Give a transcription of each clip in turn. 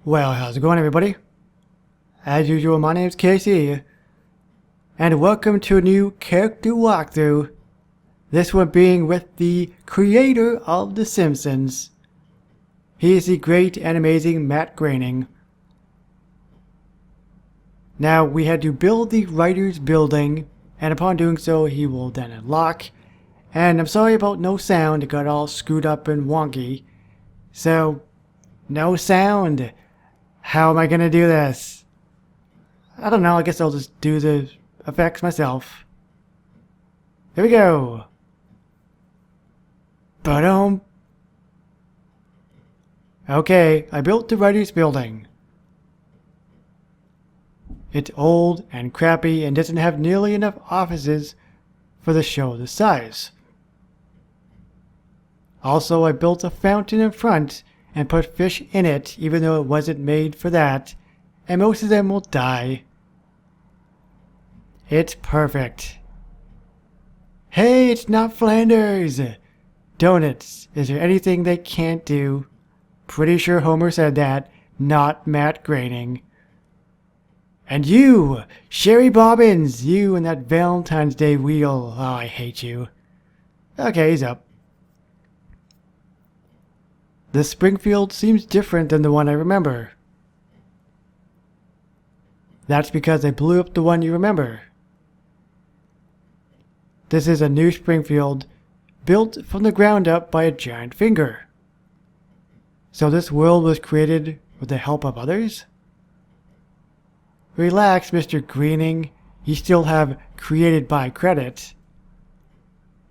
Well, how's it going, everybody? As usual, my name's Casey, and welcome to a new character walkthrough. This one being with the creator of The Simpsons. He is the great and amazing Matt Groening. Now, we had to build the writer's building, and upon doing so, he will then unlock. And I'm sorry about no sound, it got all screwed up and wonky. So, no sound. How am I gonna do this? I don't know, I guess I'll just do the effects myself. Here we go. Ba-dum. Okay, I built the writer's building. It's old and crappy and doesn't have nearly enough offices for the show this size. Also, I built a fountain in front and put fish in it even though it wasn't made for that, and most of them will die. It's perfect. Hey, it's not Flanders! Donuts, is there anything they can't do? Pretty sure Homer said that, not Matt Groening. And you, Sherry Bobbins, you and that Valentine's Day wheel. Oh, I hate you. Okay, he's up. The Springfield seems different than the one I remember. That's because I blew up the one you remember. This is a new Springfield, built from the ground up by a giant finger. So this world was created with the help of others? Relax, Mr. Groening. You still have created by credit.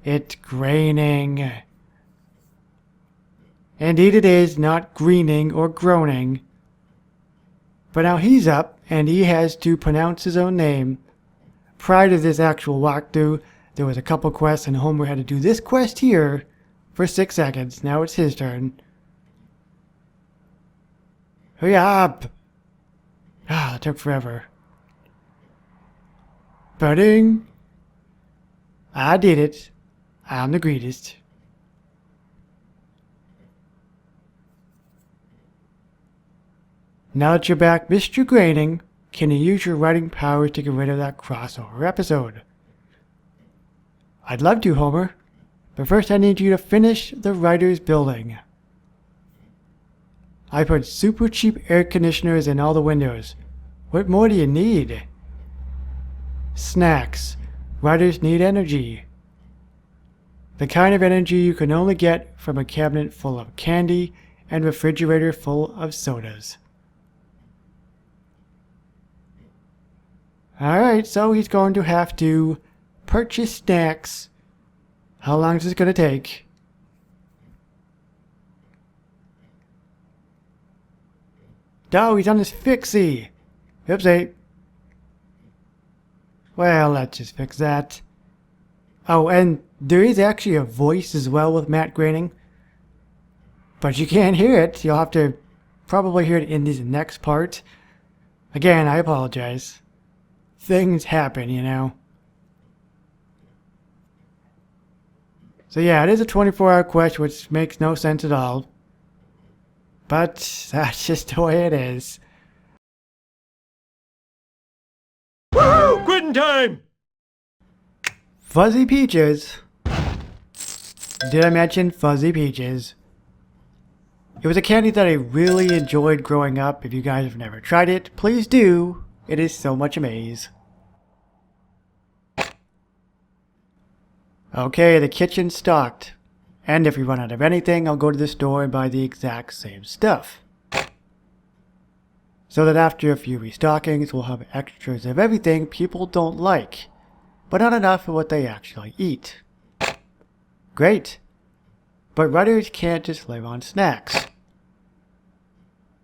It's Groening. Indeed it is, not greening or groaning. But now he's up, and he has to pronounce his own name. Prior to this actual walkthrough, there was a couple quests, and Homer had to do this quest here for 6 seconds. Now it's his turn. Hurry up! Ah, it took forever. Pudding! I did it. I'm the greatest. Now that you're back, Mr. Groening, can you use your writing powers to get rid of that crossover episode? I'd love to, Homer. But first I need you to finish the writer's building. I put super cheap air conditioners in all the windows. What more do you need? Snacks. Writers need energy. The kind of energy you can only get from a cabinet full of candy and refrigerator full of sodas. Alright, so he's going to have to purchase snacks. How long is this going to take? Oh, he's on his fixie. Oopsie. Well, let's just fix that. Oh, and there is actually a voice as well with Matt Groening. But you can't hear it. You'll have to probably hear it in this next part. Again, I apologize. Things happen, you know. So yeah, it is a 24-hour quest, which makes no sense at all. But that's just the way it is. Woohoo! Quitting time! Fuzzy Peaches. Did I mention Fuzzy Peaches? It was a candy that I really enjoyed growing up. If you guys have never tried it, please do. It is so much amaze. Okay, the kitchen's stocked. And if we run out of anything, I'll go to the store and buy the exact same stuff. So that after a few restockings, we'll have extras of everything people don't like, but not enough of what they actually eat. Great. But writers can't just live on snacks.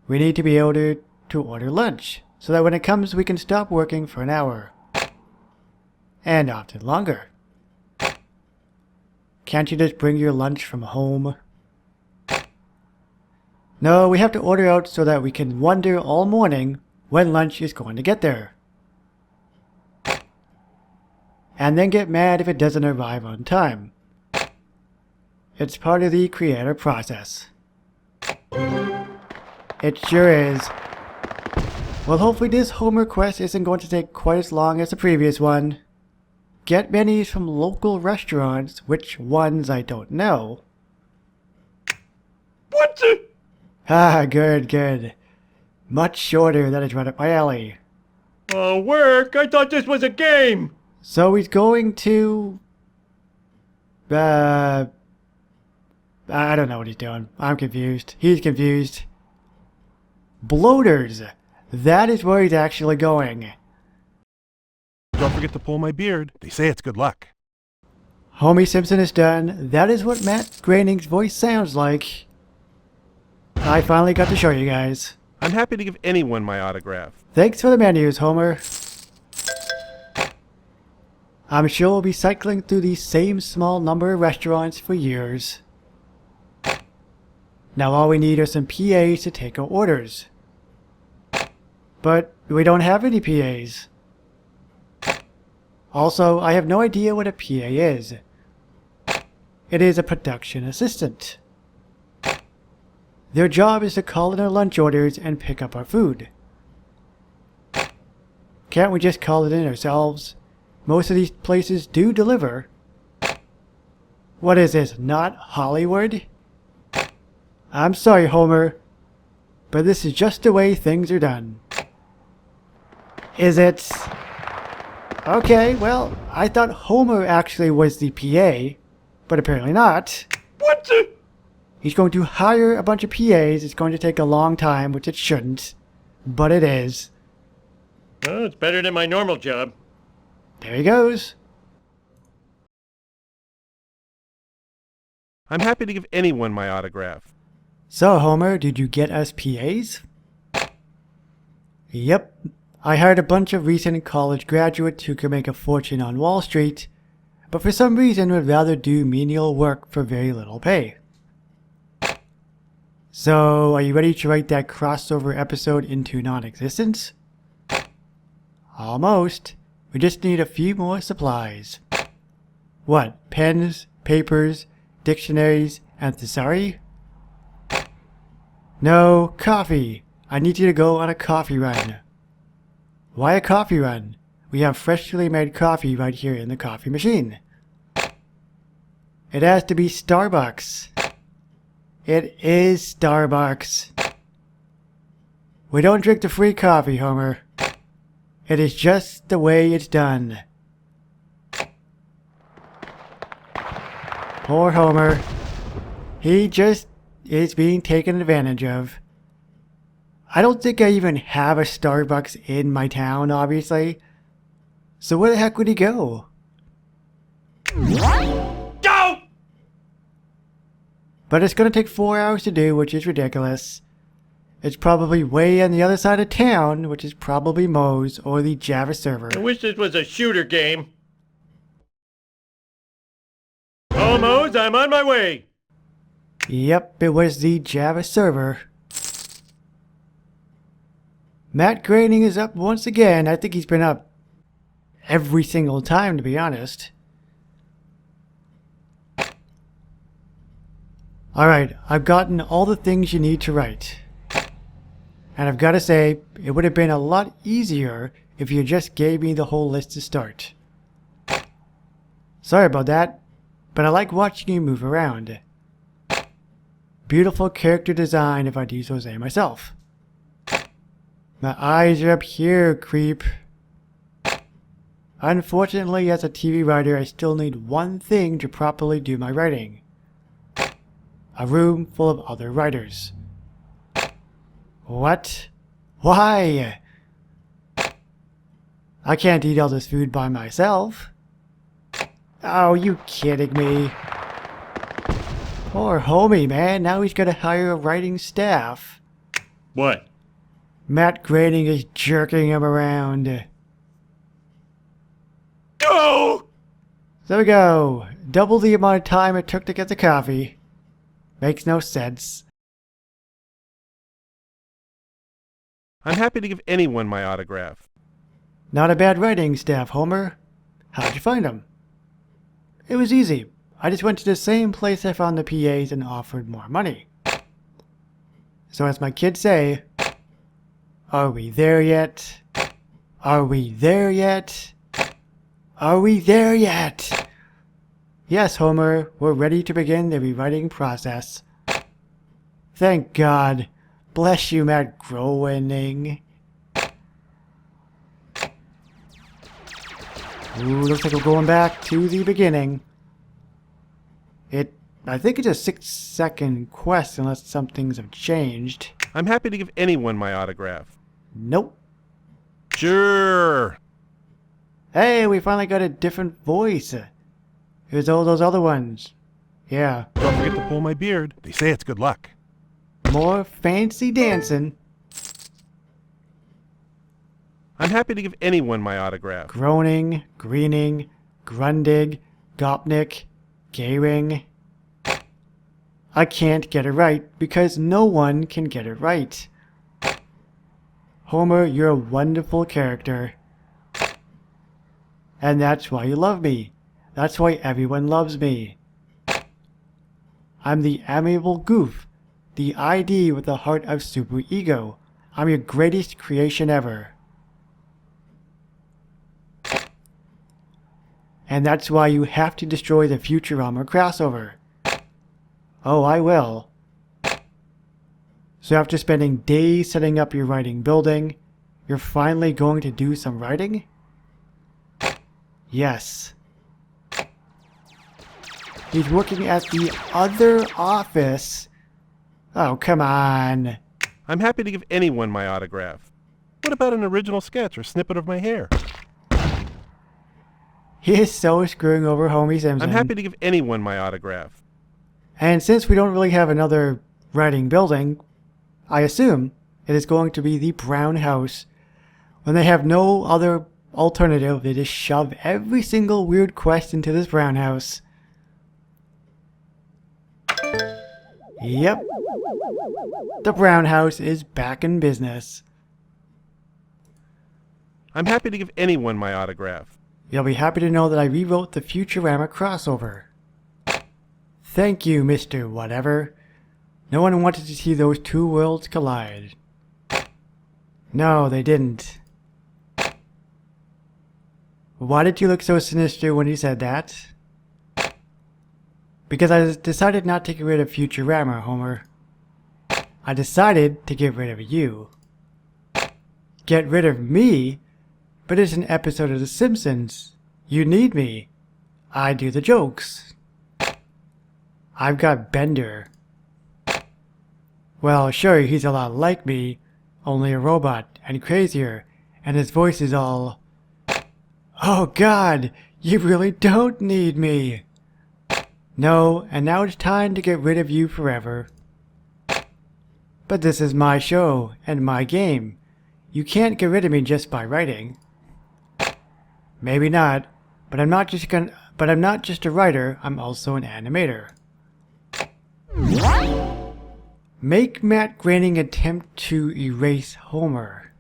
We need to be able to order lunch, so that when it comes we can stop working for an hour. And often longer. Can't you just bring your lunch from home? No, we have to order out so that we can wonder all morning when lunch is going to get there. And then get mad if it doesn't arrive on time. It's part of the creator process. It sure is. Well, hopefully this Homer quest isn't going to take quite as long as the previous one. Get menus from local restaurants, which ones I don't know. What the? Ah, good. Much shorter, that is right up my alley. Oh, work? I thought this was a game. So he's going to... I don't know what he's doing. I'm confused. He's confused. Bloaters. That is where he's actually going. Don't forget to pull my beard. They say it's good luck. Homie Simpson is done. That is what Matt Groening's voice sounds like. I finally got to show you guys. I'm happy to give anyone my autograph. Thanks for the menus, Homer. I'm sure we'll be cycling through the same small number of restaurants for years. Now all we need are some PAs to take our orders. But we don't have any PAs. Also, I have no idea what a PA is. It is a production assistant. Their job is to call in our lunch orders and pick up our food. Can't we just call it in ourselves? Most of these places do deliver. What is this, not Hollywood? I'm sorry, Homer, but this is just the way things are done. Is it? Okay, well, I thought Homer actually was the PA, but apparently not. What the? He's going to hire a bunch of PAs. It's going to take a long time, which it shouldn't, but it is. Well, it's better than my normal job. There he goes. I'm happy to give anyone my autograph. So, Homer, did you get us PAs? Yep. I hired a bunch of recent college graduates who could make a fortune on Wall Street, but for some reason would rather do menial work for very little pay. So, are you ready to write that crossover episode into non-existence? Almost. We just need a few more supplies. What? Pens, papers, dictionaries, and thesauri? No, coffee. I need you to go on a coffee run. Why a coffee run? We have freshly made coffee right here in the coffee machine. It has to be Starbucks. It is Starbucks. We don't drink the free coffee, Homer. It is just the way it's done. Poor Homer. He just is being taken advantage of. I don't think I even have a Starbucks in my town, obviously. So where the heck would he go? Go! But it's going to take 4 hours to do, which is ridiculous. It's probably way on the other side of town, which is probably Moe's or the Java server. I wish this was a shooter game. Almost, I'm on my way. Yep, it was the Java server. Matt Groening is up once again. I think he's been up every single time, to be honest. Alright, I've gotten all the things you need to write. And I've got to say, it would have been a lot easier if you just gave me the whole list to start. Sorry about that, but I like watching you move around. Beautiful character design if I do so say myself. My eyes are up here, creep. Unfortunately, as a TV writer, I still need one thing to properly do my writing. A room full of other writers. What? Why? I can't eat all this food by myself. Oh, you kidding me? Poor homie, man. Now he's got to hire a writing staff. What? Matt Groening is jerking him around. Go! There we go. Double the amount of time it took to get the coffee. Makes no sense. I'm happy to give anyone my autograph. Not a bad writing staff, Homer. How'd you find them? It was easy. I just went to the same place I found the PAs and offered more money. So as my kids say, Are we there yet? Are we there yet? Are we there yet? Yes, Homer, we're ready to begin the rewriting process. Thank God. Bless you, Matt Groening. Ooh, looks like we're going back to the beginning. I think it's a 6-second quest unless some things have changed. I'm happy to give anyone my autograph. Nope. Sure. Hey, we finally got a different voice. Here's all those other ones. Yeah. Don't forget to pull my beard. They say it's good luck. More fancy dancing. I'm happy to give anyone my autograph. Groening, Greening, Grundig, Gopnik, Gayring. I can't get it right because no one can get it right. Homer, you're a wonderful character. And that's why you love me. That's why everyone loves me. I'm the amiable goof, the ID with the heart of superego. I'm your greatest creation ever. And that's why you have to destroy the Futurama crossover. Oh, I will. So after spending days setting up your writing building, you're finally going to do some writing? Yes. He's working at the other office. Oh, come on. I'm happy to give anyone my autograph. What about an original sketch or snippet of my hair? He is so screwing over Homie Simpson. I'm happy to give anyone my autograph. And since we don't really have another writing building, I assume it is going to be the brown house. When they have no other alternative, they just shove every single weird quest into this brown house. Yep. The brown house is back in business. I'm happy to give anyone my autograph. You'll be happy to know that I rewrote the Futurama crossover. Thank you, Mr. Whatever. No one wanted to see those two worlds collide. No, they didn't. Why did you look so sinister when you said that? Because I decided not to get rid of Futurama, Homer. I decided to get rid of you. Get rid of me? But it's an episode of The Simpsons. You need me. I do the jokes. I've got Bender. Well, sure, he's a lot like me, only a robot and crazier, and his voice is all, "Oh God, you really don't need me." No, and now it's time to get rid of you forever. But this is my show and my game. You can't get rid of me just by writing. Maybe not, but I'm not just a writer, I'm also an animator. Make Matt Groening attempt to erase Homer.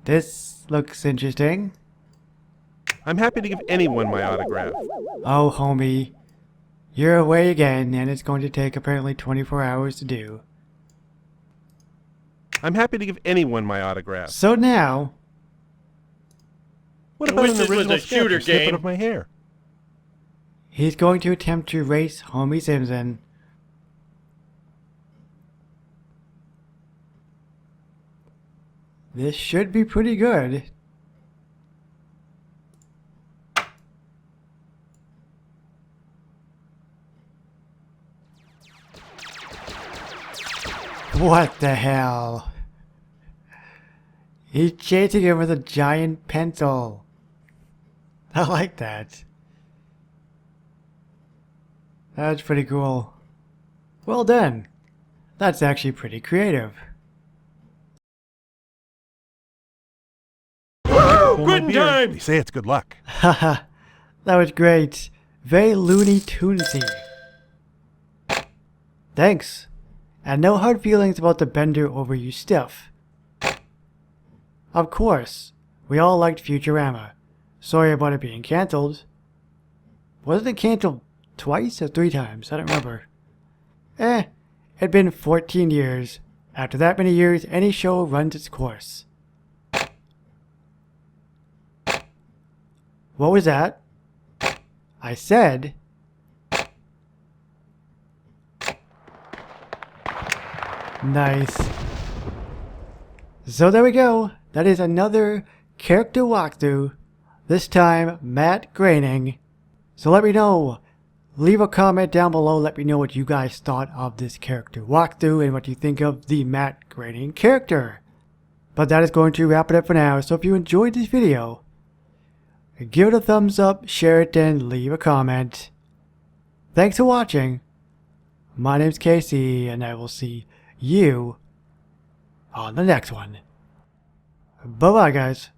This looks interesting. I'm happy to give anyone my autograph. Oh, homie. You're away again, and it's going to take apparently 24 hours to do. I'm happy to give anyone my autograph. So now... What I about wish an this was original a sketch shooter or snippet game. of my hair? he's going to attempt to erase Homie Simpson. This should be pretty good. What the hell? He's chasing him with a giant pencil. I like that. That's pretty cool. Well done. That's actually pretty creative. Pull my Good beard. time! They say it's good luck. Haha, that was great. Very Looney Tunesy. Thanks. And no hard feelings about the bender over you stuff. Of course, we all liked Futurama. Sorry about it being cancelled. Wasn't it cancelled twice or 3 times? I don't remember. It'd been 14 years, After that many years, any show runs its course. What was that? I said... Nice. So there we go. That is another character walkthrough. This time, Matt Groening. So let me know. Leave a comment down below. Let me know what you guys thought of this character walkthrough and what you think of the Matt Groening character. But that is going to wrap it up for now. So if you enjoyed this video, give it a thumbs up, share it, and leave a comment. Thanks for watching. My name's Casey, and I will see you on the next one. Bye-bye, guys.